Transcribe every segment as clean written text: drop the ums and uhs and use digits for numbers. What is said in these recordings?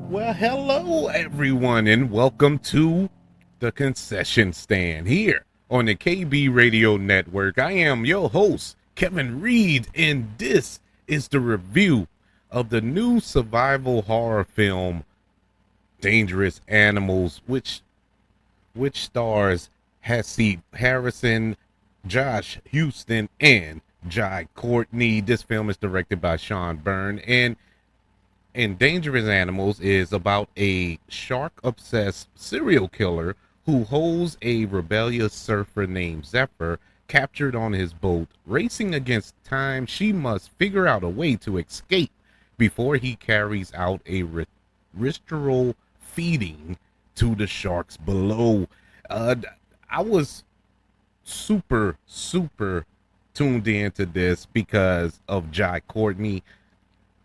Well, hello everyone, and welcome to the concession stand here on the KB Radio Network. I am your host, Kevin Reed, and this is the review of the new survival horror film Dangerous Animals, which stars Hassie Harrison, Josh Houston, and Jai Courtney. This film is directed by Sean Byrne, and Dangerous Animals is about a shark obsessed serial killer who holds a rebellious surfer named Zephyr captured on his boat. Racing against time, she must figure out a way to escape before he carries out a ritual feeding to the sharks below. Uh, I was super tuned into this because of Jai Courtney,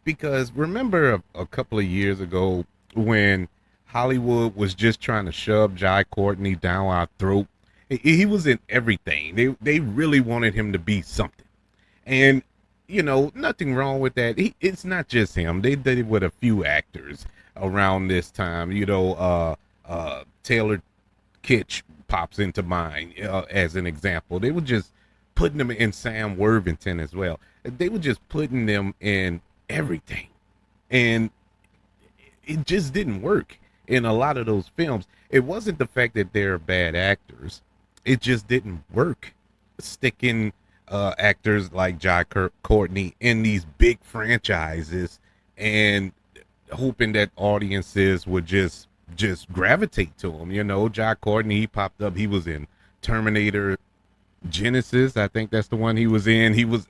because remember a couple of years ago when Hollywood was just trying to shove Jai Courtney down our throat? He was in everything. They really wanted him to be something, and nothing wrong with that. It's not just him. They did it with a few actors around this time. Taylor Kitsch pops into mind as an example. They were just putting them in Sam Worthington as well. They were just putting them in everything, and it just didn't work in a lot of those films. It wasn't the fact that they're bad actors, it just didn't work sticking actors like Jai Courtney in these big franchises and hoping that audiences would just gravitate to him. Jai Courtney, he popped up, he was in Terminator Genesis. I think that's the one he was in. He was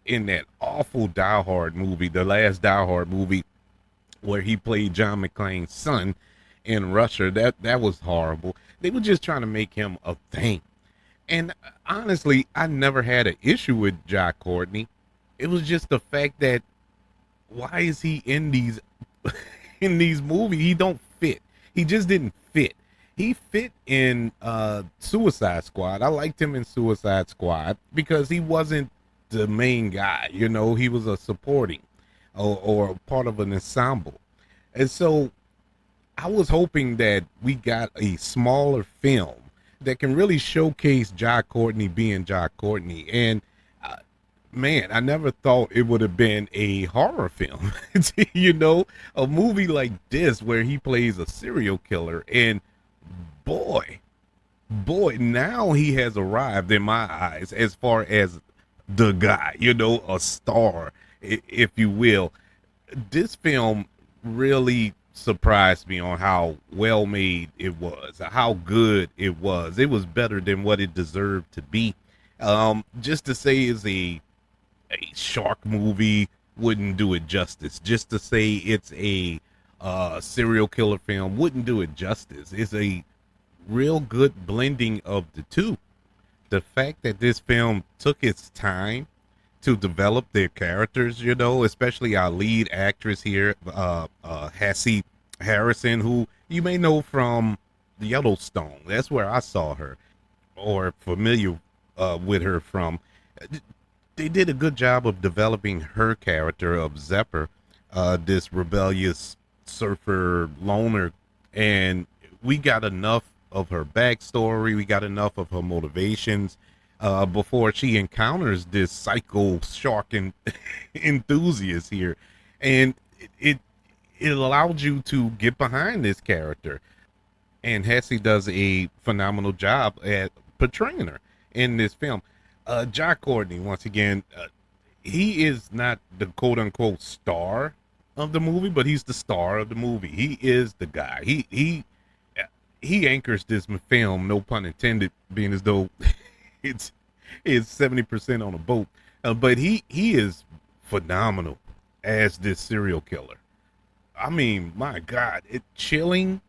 in that awful Die Hard movie, the last Die Hard movie, where he played John McClane's son in Russia. That was horrible. They were just trying to make him a thing. And honestly, I never had an issue with Jai Courtney. It was just the fact that why is he in these in these movies? He don't fit. He just didn't fit. He fit in Suicide Squad. I liked him in Suicide Squad because he wasn't the main guy. He was a supporting or part of an ensemble. And so I was hoping that we got a smaller film that can really showcase Jai Courtney being Jai Courtney. And man, I never thought it would have been a horror film. A movie like this where he plays a serial killer, and boy, now he has arrived in my eyes as far as the guy, a star, if you will. This film really surprised me on how well made it was, how good it was. It was better than what it deserved to be. Just to say it's a shark movie wouldn't do it justice. Just to say it's a serial killer film wouldn't do it justice. It's a real good blending of the two. The fact that this film took its time to develop their characters, especially our lead actress here, Hassie Harrison, who you may know from Yellowstone. That's where I saw her, or familiar with her from. They did a good job of developing her character of Zephyr, this rebellious surfer loner, and we got enough of her backstory. We got enough of her motivations before she encounters this psycho shark enthusiast here, and it allowed you to get behind this character. And Hassie does a phenomenal job at portraying her in this film. Jai Courtney, once again, he is not the quote unquote star of the movie, but he's the star of the movie. He is the guy. He anchors this film, no pun intended, being as though it's 70% on a boat. But he is phenomenal as this serial killer. I mean, my God, it's chilling,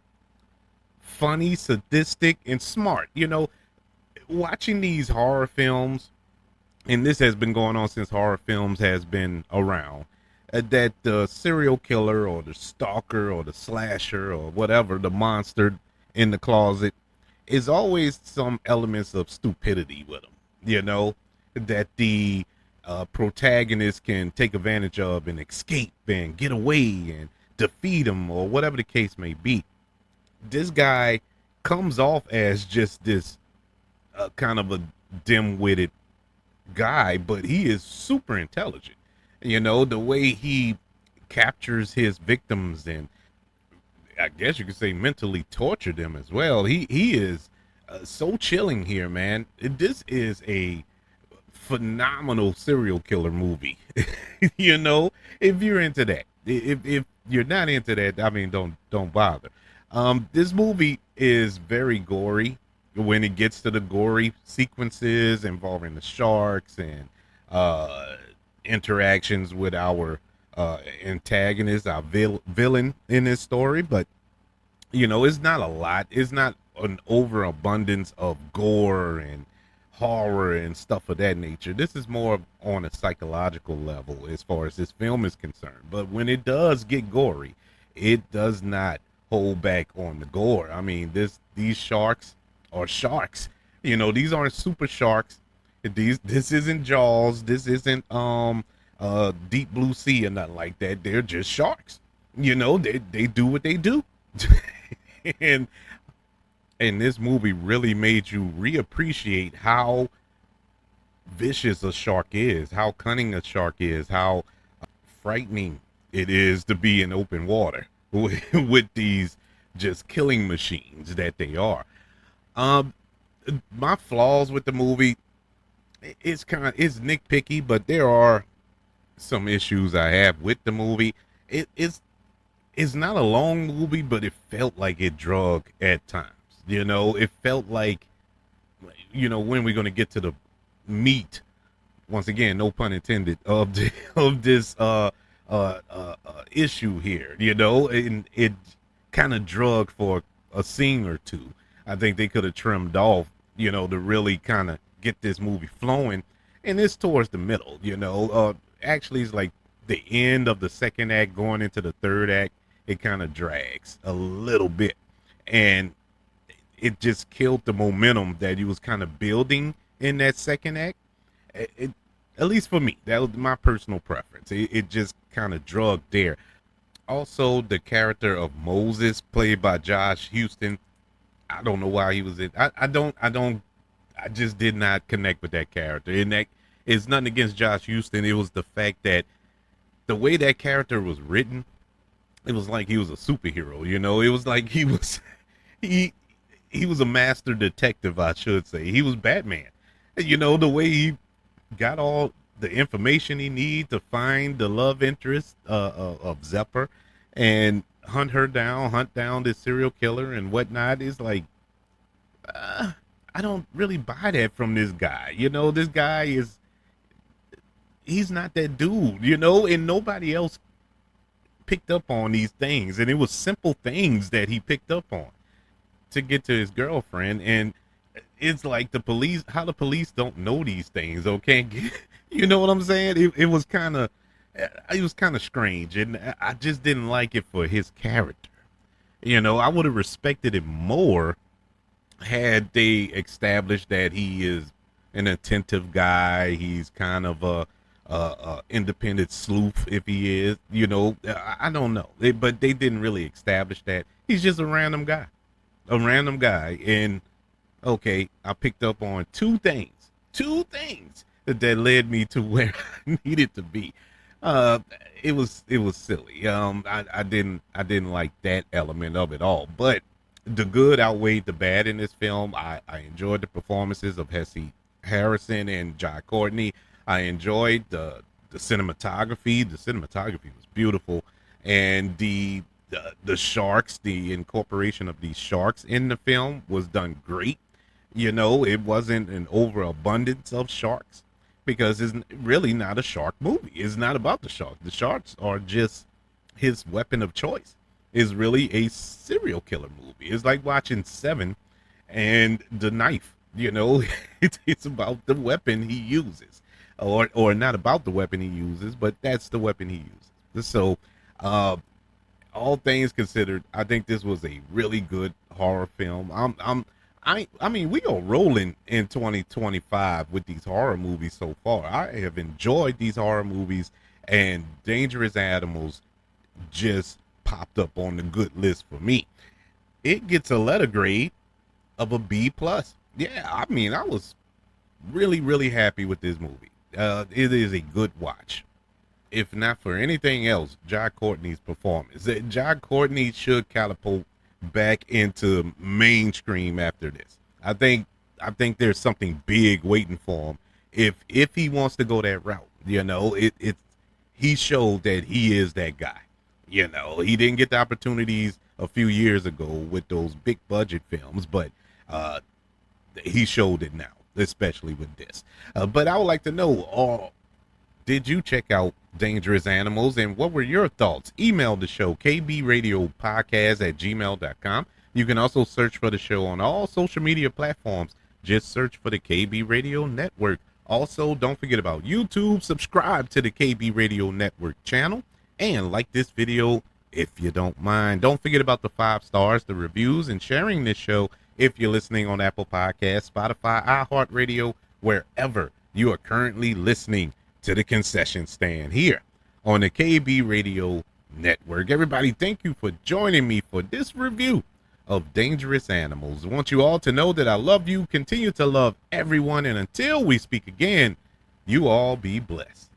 funny, sadistic, and smart. Watching these horror films, and this has been going on since horror films has been around, that the serial killer or the stalker or the slasher or whatever, the monster in the closet, is always some elements of stupidity with them, that the protagonist can take advantage of and escape and get away and defeat him or whatever the case may be. This guy comes off as just this kind of a dim-witted guy, but he is super intelligent. You know, the way he captures his victims and I guess you could say mentally torture them as well. He is so chilling here, man. This is a phenomenal serial killer movie. You know, if you're into that. If you're not into that, I mean, don't bother. This movie is very gory when it gets to the gory sequences involving the sharks and interactions with our antagonist, our villain in this story. But you know, it's not a lot. It's not an overabundance of gore and horror and stuff of that nature. This is more on a psychological level as far as this film is concerned. But when it does get gory, it does not hold back on the gore. I mean, these sharks are sharks. You know, these aren't super sharks. This isn't Jaws. This isn't Deep Blue Sea or nothing like that. They're just sharks. You know, they do what they do. and this movie really made you reappreciate how vicious a shark is, how cunning a shark is, how frightening it is to be in open water with these just killing machines that they are. My flaws with the movie, it's nitpicky, but there are some issues I have with the movie. It's not a long movie, but it felt like it drug at times. You know, it felt like, you know, when we're going to get to the meat, once again, no pun intended, of this issue here, you know, and it kind of drug for a scene or two. I think they could have trimmed off, you know, to really kind of get this movie flowing. And it's towards the middle, you know, actually it's like the end of the second act going into the third act. It kind of drags a little bit, and it just killed the momentum that he was kind of building in that second act. At least for me, that was my personal preference. It just kind of drugged there. Also, the character of Moses, played by Josh Houston, I don't know why he was in. I just did not connect with that character. And that is nothing against Josh Houston. It was the fact that the way that character was written, it was like he was a superhero, you know. It was like he was a master detective, I should say. He was Batman. You know, the way he got all the information he needed to find the love interest of Zephyr and hunt down this serial killer and whatnot. Is like, I don't really buy that from this guy. You know, this guy he's not that dude, you know, and nobody else picked up on these things. And it was simple things that he picked up on to get to his girlfriend. And it's like the police don't know these things, okay? You know what I'm saying? It was kind of strange, and I just didn't like it for his character. You know, I would have respected it more had they established that he is an attentive guy. He's kind of a independent sleuth, if he is. You know, I don't know, but they didn't really establish that. He's just a random guy, and okay, I picked up on two things that led me to where I needed to be. It was silly. I didn't like that element of it all, but the good outweighed the bad in this film. I enjoyed the performances of Hesse Harrison and Jai Courtney. I enjoyed the cinematography. The cinematography was beautiful, and the sharks, the incorporation of these sharks in the film was done great. You know, it wasn't an overabundance of sharks, because it's really not a shark movie. It's not about the sharks. The sharks are just his weapon of choice. It's really a serial killer movie. It's like watching Seven and the knife. You know, it's about the weapon he uses, or not about the weapon he uses, but that's the weapon he uses. So, all things considered, I think this was a really good horror film. I mean, we are rolling in 2025 with these horror movies so far. I have enjoyed these horror movies, and Dangerous Animals just popped up on the good list for me. It gets a letter grade of a B plus. Yeah, I mean, I was really, really happy with this movie. It is a good watch. If not for anything else, Jai Courtney's performance. Jai Courtney should catapult back into mainstream after this. I think there's something big waiting for him if he wants to go that route. You know, he showed that he is that guy. You know, he didn't get the opportunities a few years ago with those big budget films, but he showed it now, especially with this. But I would like to know, did you check out Dangerous Animals, and what were your thoughts? Email the show, kbradiopodcast@gmail.com. You can also search for the show on all social media platforms. Just search for the KB Radio Network. Also, don't forget about YouTube. Subscribe to the KB Radio Network channel and like this video if you don't mind. Don't forget about the 5 stars, the reviews, and sharing this show if you're listening on Apple Podcasts, Spotify, iHeartRadio, wherever you are currently listening to the concession stand here on the KB Radio Network. Everybody, thank you for joining me for this review of Dangerous Animals. I want you all to know that I love you, continue to love everyone, and until we speak again, you all be blessed.